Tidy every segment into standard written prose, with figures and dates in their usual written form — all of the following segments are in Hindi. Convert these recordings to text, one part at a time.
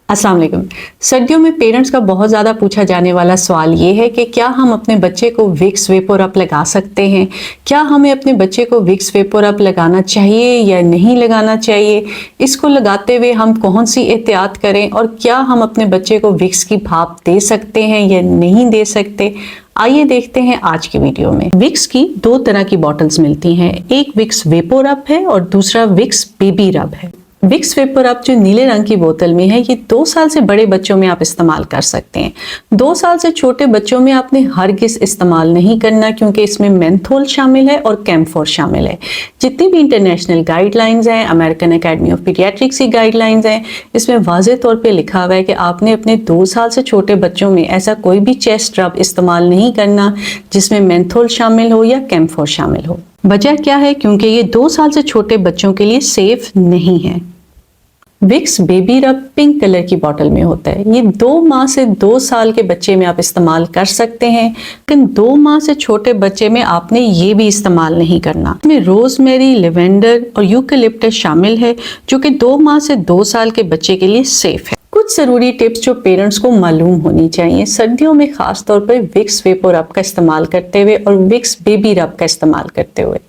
अस्सलाम वालेकुम। सर्दियों में पेरेंट्स का बहुत ज़्यादा पूछा जाने वाला सवाल ये है कि क्या हम अपने बच्चे को विक्स वेपोरब लगा सकते हैं? क्या हमें अपने बच्चे को विक्स वेपोरब लगाना चाहिए या नहीं लगाना चाहिए? इसको लगाते हुए हम कौन सी एहतियात करें और क्या हम अपने बच्चे को विक्स की भाप दे सकते हैं या नहीं दे सकते? आइए देखते हैं आज की वीडियो में। विक्स की दो तरह की बॉटल्स मिलती हैं, एक विक्स वेपोरब है और दूसरा विक्स बेबी रब है। विक्स वेपोरब जो नीले रंग की बोतल में है, ये 2 साल से बड़े बच्चों में आप इस्तेमाल कर सकते हैं। 2 साल से छोटे बच्चों में आपने हरगिज़ इस्तेमाल नहीं करना, क्योंकि इसमें मेंथोल शामिल है और कैम्फोर शामिल है। जितनी भी इंटरनेशनल गाइडलाइंस हैं, अमेरिकन एकेडमी ऑफ पीडियाट्रिक्स की गाइडलाइंस हैं, इसमें वाज़ेह तौर पे लिखा हुआ है कि आपने अपने 2 साल से छोटे बच्चों में ऐसा कोई भी चेस्ट रब इस्तेमाल नहीं करना जिसमें मेंथोल शामिल हो या कैम्फोर शामिल हो। वजह क्या है? क्योंकि ये 2 साल से छोटे बच्चों के लिए सेफ नहीं है। विक्स बेबी रब पिंक कलर की बोतल में होता है। ये 2 माह से 2 साल के बच्चे में आप इस्तेमाल कर सकते हैं, लेकिन 2 माह से छोटे बच्चे में आपने ये भी इस्तेमाल नहीं करना। इसमें रोजमेरी, लेवेंडर और यूकेलिप्टस शामिल है, जो कि 2 माह से 2 साल के बच्चे के लिए सेफ है। कुछ ज़रूरी टिप्स जो पेरेंट्स को मालूम होनी चाहिए सर्दियों में, खास तौर पर विक्स वेपोरब का इस्तेमाल करते हुए और विक्स बेबी रब का इस्तेमाल करते हुए।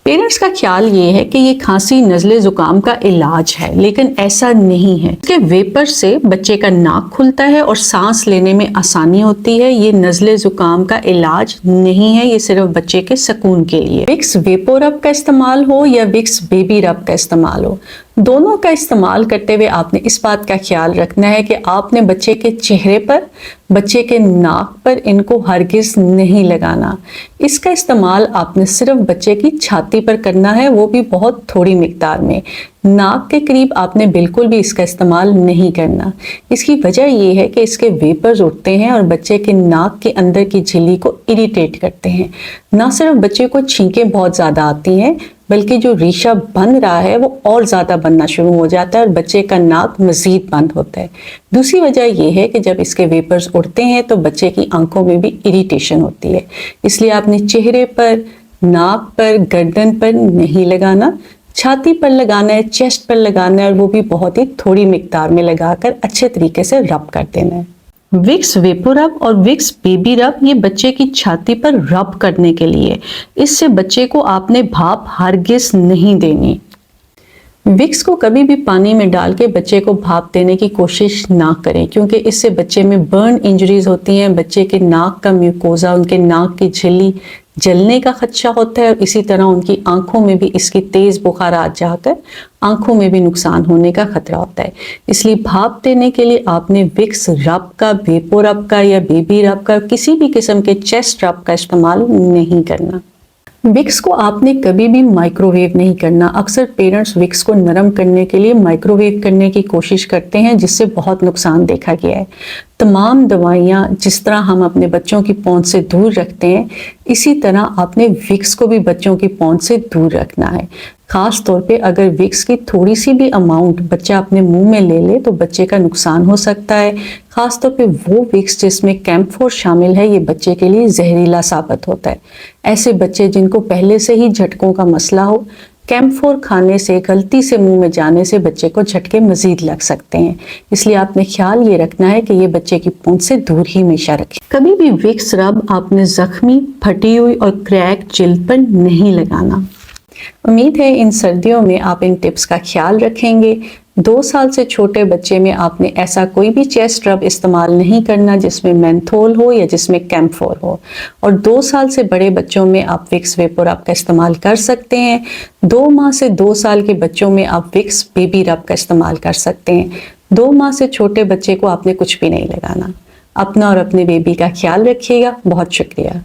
पेरेंट्स का ख्याल ये है कि ये खांसी, नज़ले, ज़ुकाम का इलाज है, लेकिन ऐसा नहीं है। इसके वेपर से बच्चे का नाक खुलता है और सांस लेने में आसानी होती है। ये नज़ले ज़ुकाम का इलाज नहीं है, ये सिर्फ बच्चे के सुकून के लिए। विक्स वेपोरब का इस्तेमाल हो या विक्स बेबी रब का इस्तेमाल हो, दोनों का इस्तेमाल करते हुए आपने इस बात का ख्याल रखना है कि आपने बच्चे के चेहरे पर, बच्चे के नाक पर इनको हरगिज़ नहीं लगाना। इसका इस्तेमाल आपने सिर्फ बच्चे की छाती पर करना है, वो भी बहुत थोड़ी मिकदार में। नाक के करीब आपने बिल्कुल भी इसका इस्तेमाल नहीं करना। इसकी वजह यह है कि इसके वेपर्स उठते हैं और बच्चे के नाक के अंदर की झिल्ली को इरिटेट करते हैं। ना सिर्फ बच्चे को छींकें बहुत ज़्यादा आती हैं, बल्कि जो रेशा बन रहा है वो और ज़्यादा बनना शुरू हो जाता है और बच्चे का नाक मज़ीद बंद होता है। दूसरी वजह यह है कि जब इसके वेपर्स उड़ते हैं तो बच्चे की आंखों में भी इरिटेशन होती है। इसलिए आपने चेहरे पर, नाक पर, गर्दन पर नहीं लगाना, छाती पर लगाना है, चेस्ट पर लगाना है, और वो भी बहुत ही थोड़ी मिकदार में लगाकर अच्छे तरीके से रब कर देना है। विक्स वेपोरब और विक्स बेबी रब ये बच्चे की छाती पर रब करने के लिए। इससे बच्चे को आपने भाप हरगिज़ नहीं देनी। विक्स को कभी भी पानी में डाल के बच्चे को भाप देने की कोशिश ना करें, क्योंकि इससे बच्चे में बर्न इंजरीज होती हैं। बच्चे के नाक का म्यूकोजा, उनके नाक की झिल्ली जलने का खदशा होता है और इसी तरह उनकी आंखों में भी इसकी तेज़ बुखारात जाकर आंखों में भी नुकसान होने का खतरा होता है। इसलिए भाप देने के लिए आपने विक्स रब का, वेपोरब का या बेबी रब का, किसी भी किस्म के चेस्ट रब का इस्तेमाल नहीं करना। विक्स को आपने कभी भी माइक्रोवेव नहीं करना। अक्सर पेरेंट्स विक्स को नरम करने के लिए माइक्रोवेव करने की कोशिश करते हैं, जिससे बहुत नुकसान देखा गया है। तमाम दवाइयाँ जिस तरह हम अपने बच्चों की पहुंच से दूर रखते हैं, इसी तरह आपने विक्स को भी बच्चों की पहुंच से दूर रखना है। ख़ास तौर पे अगर विक्स की थोड़ी सी भी अमाउंट बच्चा अपने मुंह में ले ले तो बच्चे का नुकसान हो सकता है। ख़ास तौर पे वो विक्स जिसमें कैम्फोर शामिल है, ये बच्चे के लिए जहरीला साबित होता है। ऐसे बच्चे जिनको पहले से ही झटकों का मसला हो, कैम्फोर खाने से, गलती से मुंह में जाने से बच्चे को झटके मजीद लग सकते हैं। इसलिए आपने ख्याल ये रखना है कि ये बच्चे की पहुंच से दूर ही हमेशा रखें। कभी भी विक्स रब आपने जख्मी, फटी हुई और क्रैक जिल्द पर नहीं लगाना। उम्मीद है इन सर्दियों में आप इन टिप्स का ख्याल रखेंगे। 2 साल से छोटे बच्चे में आपने ऐसा कोई भी चेस्ट रब इस्तेमाल नहीं करना जिसमें मेंथोल हो या जिसमें कैम्फोर हो, और 2 साल से बड़े बच्चों में आप विक्स वेपोरब का इस्तेमाल कर सकते हैं। 2 माह से 2 साल के बच्चों में आप विक्स बेबी रब का इस्तेमाल कर सकते हैं। 2 माह से छोटे बच्चे को आपने कुछ भी नहीं लगाना। अपना और अपने बेबी का ख्याल रखिएगा। बहुत शुक्रिया।